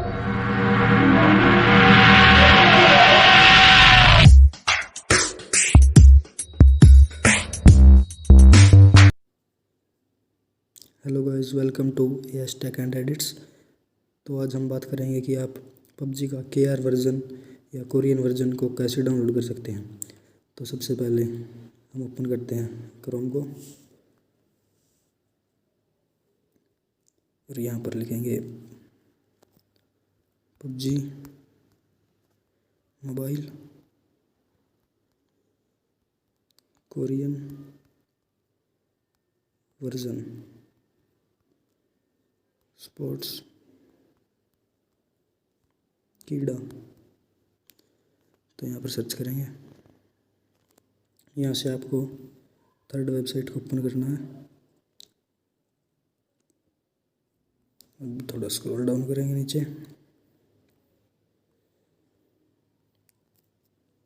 Hello guys, welcome to astechandedits। तो आज हम बात करेंगे कि आप पबजी का KR वर्ज़न या कोरियन वर्ज़न को कैसे डाउनलोड कर सकते हैं। तो सबसे पहले हम ओपन करते हैं क्रोम को और यहाँ पर लिखेंगे PUBG mobile Korean version sports कीड़ा। तो यहाँ पर सर्च करेंगे। यहाँ से आपको थर्ड वेबसाइट को ओपन करना है। अब थोड़ा स्क्रॉल डाउन करेंगे नीचे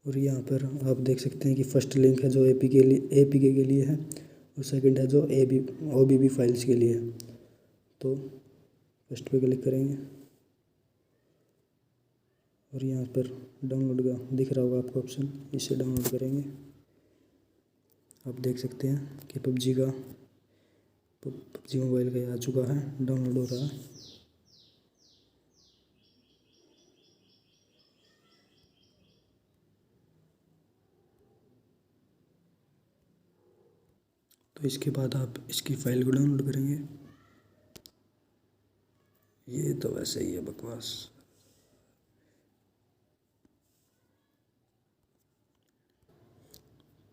और यहाँ पर आप देख सकते हैं कि फर्स्ट लिंक है जो APK के लिए है और सेकंड है जो OBB फाइल्स के लिए है। तो फर्स्ट पे क्लिक करेंगे और यहाँ पर डाउनलोड का दिख रहा होगा आपको ऑप्शन, इसे डाउनलोड करेंगे। आप देख सकते हैं कि पबजी मोबाइल का आ चुका है, डाउनलोड हो रहा है। तो इसके बाद आप इसकी फाइल को डाउनलोड करेंगे। ये तो वैसे ही है बकवास।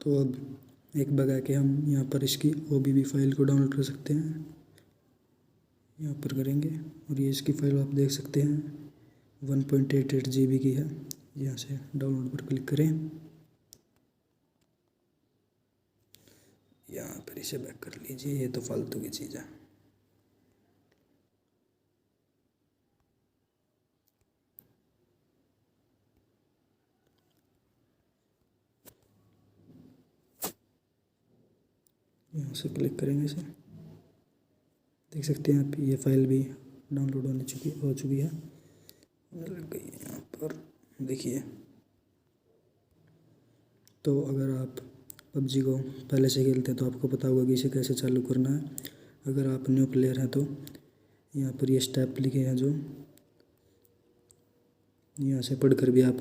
तो अब एक बगा के हम यहाँ पर इसकी OBB फाइल को डाउनलोड कर सकते हैं। यहाँ पर करेंगे और ये इसकी फाइल आप देख सकते हैं 1.88 GB की है। यहाँ से डाउनलोड पर क्लिक करें, यहाँ पर इसे बैक कर लीजिए। ये तो फालतू की चीज़ है। यहाँ से क्लिक करेंगे इसे, देख सकते हैं आप ये फाइल भी डाउनलोड हो चुकी है, लग गई है यहाँ पर देखिए। तो अगर आप पबजी को पहले से खेलते हैं तो आपको पता होगा कि इसे कैसे चालू करना है। अगर आप न्यू प्लेयर हैं तो यहाँ पर ये स्टेप लिखे हैं जो यहाँ से पढ़कर भी आप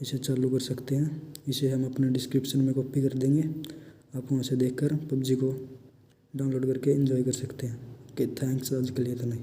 इसे चालू कर सकते हैं। इसे हम अपने डिस्क्रिप्शन में कॉपी कर देंगे, आप वहाँ से देखकर पबजी को डाउनलोड करके एंजॉय कर सकते हैं। Okay, thanks. आज के लिए इतना ही।